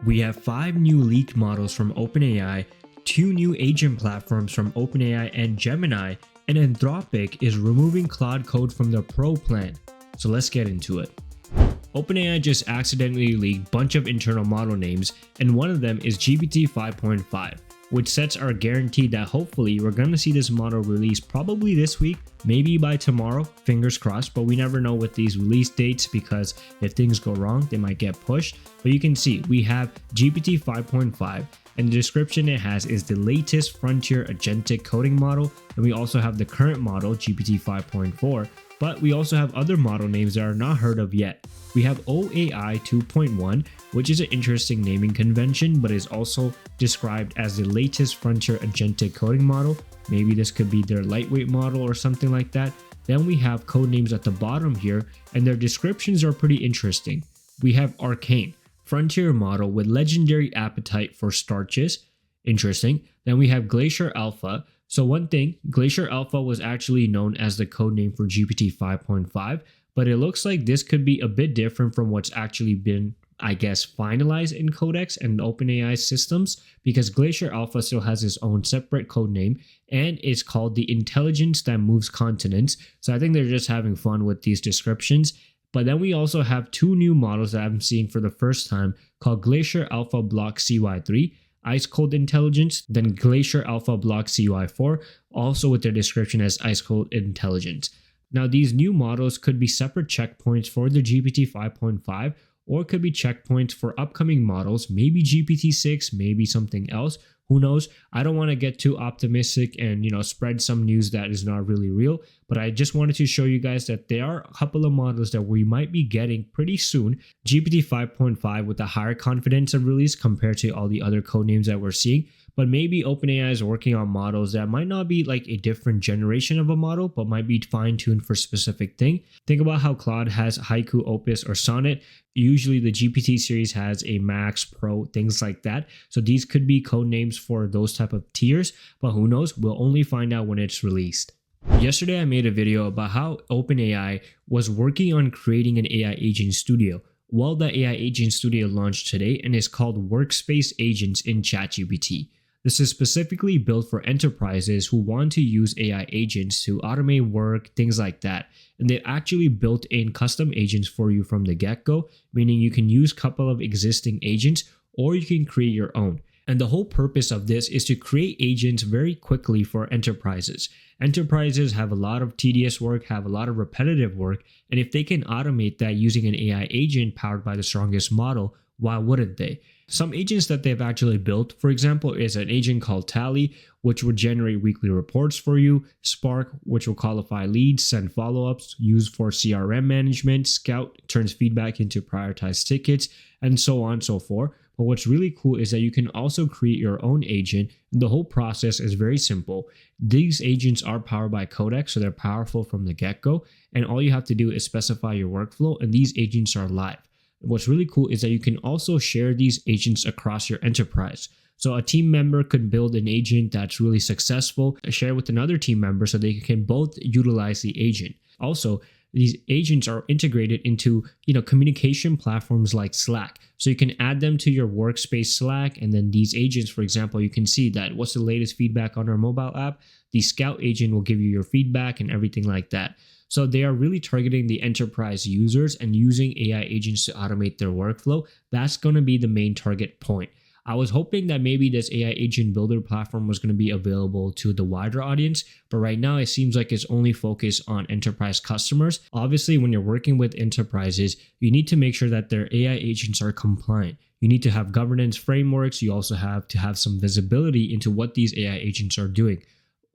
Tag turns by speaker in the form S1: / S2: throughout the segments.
S1: We have 5 new leaked models from OpenAI, 2 new agent platforms from OpenAI and Gemini, and Anthropic is removing Claude Code from their Pro plan. So let's get into it. OpenAI just accidentally leaked a bunch of internal model names, and one of them is GPT 5.5, which sets our guarantee that hopefully we're going to see this model released probably this week, maybe by tomorrow, fingers crossed, but we never know with these release dates because if things go wrong, they might get pushed. But you can see we have GPT 5.5, and the description it has is the latest frontier agentic coding model, and we also have the current model, GPT 5.4, but we also have other model names that are not heard of yet. We have OAI 2.1, which is an interesting naming convention, but is also described as the latest frontier agentic coding model. Maybe this could be their lightweight model or something like that. Then we have code names at the bottom here, and their descriptions are pretty interesting. We have Arcane, frontier model with legendary appetite for starches. Interesting. Then we have Glacier Alpha. So one thing, Glacier Alpha was actually known as the codename for GPT 5.5, but it looks like this could be a bit different from what's actually been, I guess, finalized in Codex and OpenAI systems, because Glacier Alpha still has its own separate codename, and it's called the intelligence that moves continents. So I think they're just having fun with these descriptions. But then we also have 2 new models that I'm seeing for the first time called Glacier Alpha Block CY3, Ice Cold Intelligence, then Glacier Alpha Block CY4, also with their description as Ice Cold Intelligence. Now these new models could be separate checkpoints for the GPT 5.5, or could be checkpoints for upcoming models, maybe GPT-6, maybe something else. Who knows? I don't want to get too optimistic and, spread some news that is not really real, but I just wanted to show you guys that there are a couple of models that we might be getting pretty soon. GPT 5.5 with a higher confidence of release compared to all the other codenames that we're seeing, but maybe OpenAI is working on models that might not be like a different generation of a model, but might be fine-tuned for a specific thing. Think about how Claude has Haiku, Opus, or Sonnet. Usually the GPT series has a Max, Pro, things like that. So these could be code names for those type of tiers, but who knows? We'll only find out when it's released. Yesterday I made a video about how OpenAI was working on creating an AI agent studio. Well, the AI agent studio launched today and is called Workspace Agents in ChatGPT. This is specifically built for enterprises who want to use AI agents to automate work, things like that. And they actually built in custom agents for you from the get-go, meaning you can use a couple of existing agents or you can create your own. And the whole purpose of this is to create agents very quickly for enterprises. Enterprises have a lot of tedious work, have a lot of repetitive work, and if they can automate that using an AI agent powered by the strongest model, why wouldn't they? Some agents that they've actually built, for example, is an agent called Tally, which would generate weekly reports for you, Spark, which will qualify leads, send follow-ups, used for CRM management, Scout turns feedback into prioritized tickets, and so on and so forth. But what's really cool is that you can also create your own agent. The whole process is very simple. These agents are powered by Codex, so they're powerful from the get-go, and all you have to do is specify your workflow, and these agents are live. What's really cool is that you can also share these agents across your enterprise. So a team member could build an agent that's really successful, share with another team member so they can both utilize the agent. Also, these agents are integrated into communication platforms like Slack. So you can add them to your workspace Slack, and then these agents, for example, you can see that what's the latest feedback on our mobile app. The Scout agent will give you your feedback and everything like that. So they are really targeting the enterprise users and using AI agents to automate their workflow. That's going to be the main target point. I was hoping that maybe this AI agent builder platform was going to be available to the wider audience, but right now it seems like it's only focused on enterprise customers. Obviously, when you're working with enterprises, you need to make sure that their AI agents are compliant. You need to have governance frameworks. You also have to have some visibility into what these AI agents are doing.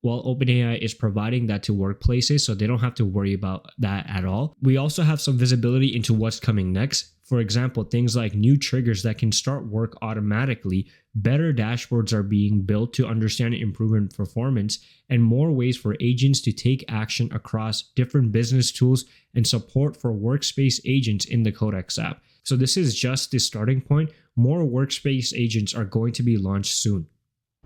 S1: Well, OpenAI is providing that to workplaces, so they don't have to worry about that at all. We also have some visibility into what's coming next. For example, things like new triggers that can start work automatically, better dashboards are being built to understand and improve performance, and more ways for agents to take action across different business tools and support for workspace agents in the Codex app. So this is just the starting point. More workspace agents are going to be launched soon.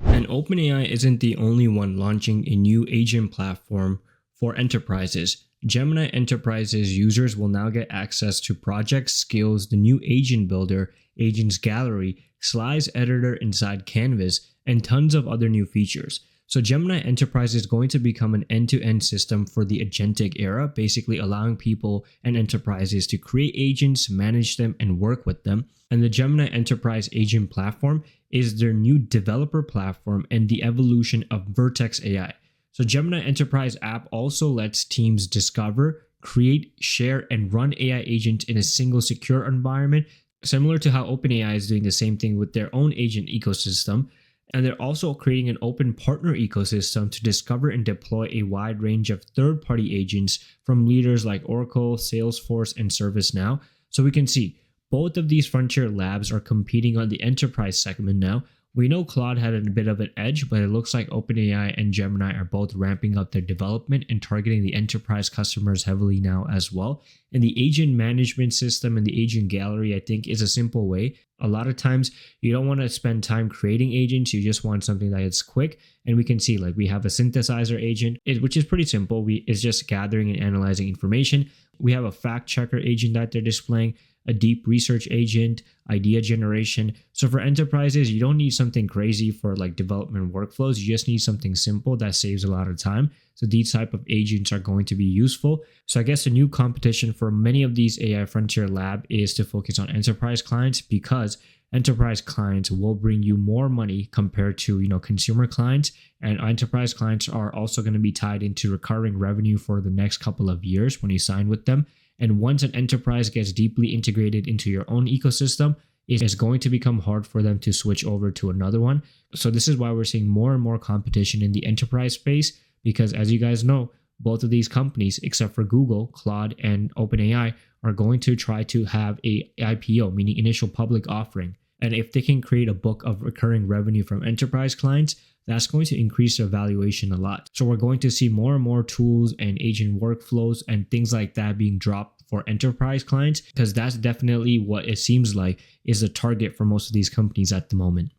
S1: And OpenAI isn't the only one launching a new agent platform for enterprises. Gemini Enterprise's users will now get access to project skills, the new agent builder, agents gallery, slides editor inside Canvas, and tons of other new features. So Gemini Enterprise is going to become an end-to-end system for the agentic era, basically allowing people and enterprises to create agents, manage them, and work with them. And the Gemini Enterprise agent platform is their new developer platform and the evolution of Vertex AI. So Gemini Enterprise app also lets teams discover, create, share, and run AI agents in a single secure environment, similar to how OpenAI is doing the same thing with their own agent ecosystem. And they're also creating an open partner ecosystem to discover and deploy a wide range of third-party agents from leaders like Oracle, Salesforce, and ServiceNow. So we can see both of these frontier labs are competing on the enterprise segment now. We know Claude had a bit of an edge, but it looks like OpenAI and Gemini are both ramping up their development and targeting the enterprise customers heavily now as well. And the agent management system and the agent gallery, I think, is a simple way. A lot of times you don't want to spend time creating agents, you just want something that is quick. And we can see like we have a synthesizer agent, which is pretty simple. It's just gathering and analyzing information. We have a fact checker agent that they're displaying, a deep research agent, idea generation. So for enterprises, you don't need something crazy for like development workflows. You just need something simple that saves a lot of time. So these type of agents are going to be useful. So I guess the new competition for many of these AI frontier lab is to focus on enterprise clients, because enterprise clients will bring you more money compared to, consumer clients. And enterprise clients are also going to be tied into recurring revenue for the next couple of years when you sign with them. And once an enterprise gets deeply integrated into your own ecosystem, it is going to become hard for them to switch over to another one. So this is why we're seeing more and more competition in the enterprise space, because as you guys know, both of these companies, except for Google, Claude, and OpenAI, are going to try to have a IPO, meaning initial public offering. And if they can create a book of recurring revenue from enterprise clients, that's going to increase their valuation a lot. So we're going to see more and more tools and agent workflows and things like that being dropped for enterprise clients, because that's definitely what it seems like is the target for most of these companies at the moment.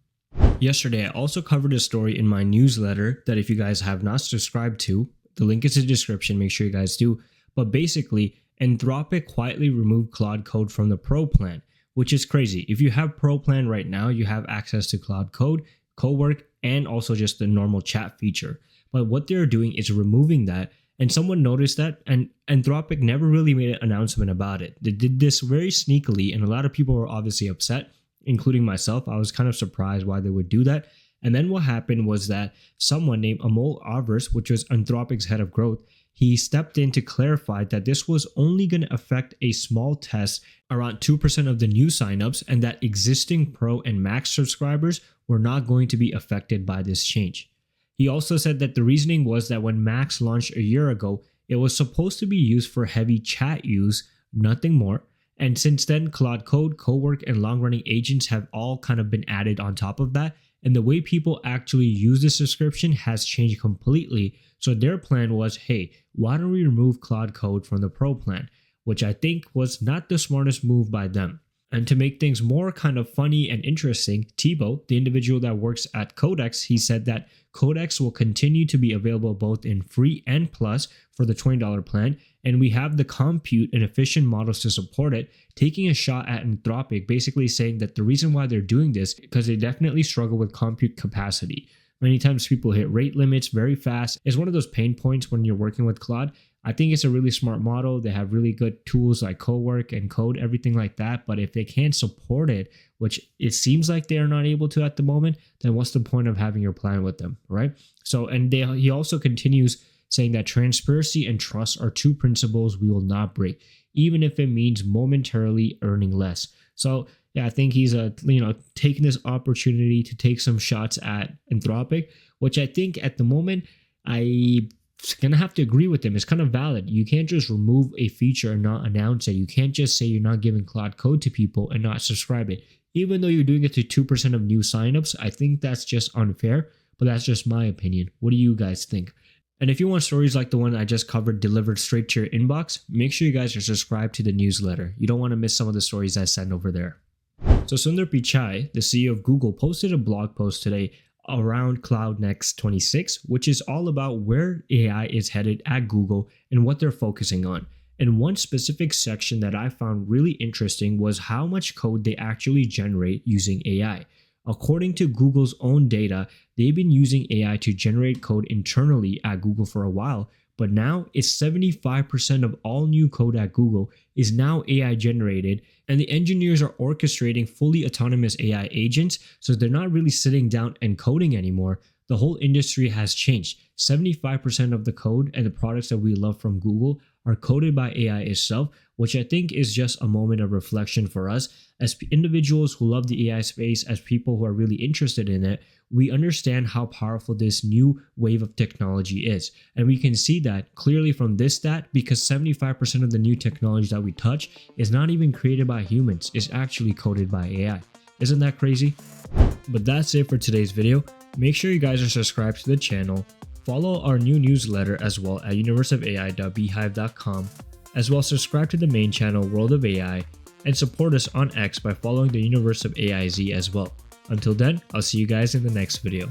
S1: Yesterday, I also covered a story in my newsletter that if you guys have not subscribed to, the link is in the description, make sure you guys do. But basically, Anthropic quietly removed Claude Code from the Pro plan, which is crazy. If you have Pro plan right now, you have access to Claude Code, Cowork, and also just the normal chat feature. But what they're doing is removing that, and someone noticed that, and Anthropic never really made an announcement about it. They did this very sneakily, and a lot of people were obviously upset, including myself. I was kind of surprised why they would do that. And then what happened was that someone named Amol Avers, which was Anthropic's head of growth, he stepped in to clarify that this was only going to affect a small test, around 2% of the new signups, and that existing Pro and Max subscribers were not going to be affected by this change. He also said that the reasoning was that when Max launched a year ago, it was supposed to be used for heavy chat use, nothing more. And since then, Claude Code, Cowork, and long-running agents have all kind of been added on top of that. And the way people actually use the subscription has changed completely. So their plan was, hey, why don't we remove Claude Code from the Pro plan? Which I think was not the smartest move by them. And to make things more kind of funny and interesting, Thibaut, the individual that works at Codex, he said that Codex will continue to be available both in free and plus for the $20 plan, and we have the compute and efficient models to support it, taking a shot at Anthropic, basically saying that the reason why they're doing this is because they definitely struggle with compute capacity. Many times people hit rate limits very fast. It's one of those pain points when you're working with Claude. I think it's a really smart model. They have really good tools like Cowork and Code, everything like that. But if they can't support it, which it seems like they are not able to at the moment, then what's the point of having your plan with them, right? So, and he also continues saying that transparency and trust are two principles we will not break, even if it means momentarily earning less. So yeah, I think he's taking this opportunity to take some shots at Anthropic, which I think at the moment I'm gonna have to agree with him. It's kind of valid. You can't just remove a feature and not announce it. You can't just say you're not giving Claude Code to people and not subscribe it. Even though you're doing it to 2% of new signups, I think that's just unfair, but that's just my opinion. What do you guys think? And if you want stories like the one I just covered delivered straight to your inbox, make sure you guys are subscribed to the newsletter. You don't want to miss some of the stories I send over there. So Sundar Pichai, the CEO of Google, posted a blog post today around Cloud Next 26, which is all about where AI is headed at Google and what they're focusing on. And one specific section that I found really interesting was how much code they actually generate using AI. According to Google's own data, they've been using AI to generate code internally at Google for a while, but now it's 75% of all new code at Google is now AI generated, and the engineers are orchestrating fully autonomous AI agents, so they're not really sitting down and coding anymore. The whole industry has changed. 75% of the code and the products that we love from Google are coded by AI itself, which I think is just a moment of reflection for us as individuals who love the AI space, as people who are really interested in it. We understand how powerful this new wave of technology is. And we can see that clearly from this stat because 75% of the new technology that we touch is not even created by humans, it's actually coded by AI. Isn't that crazy? But that's it for today's video. Make sure you guys are subscribed to the channel. Follow our new newsletter as well at universeofai.beehive.com. As well, subscribe to the main channel World of AI and support us on X by following the Universe of AIZ as well. Until then, I'll see you guys in the next video.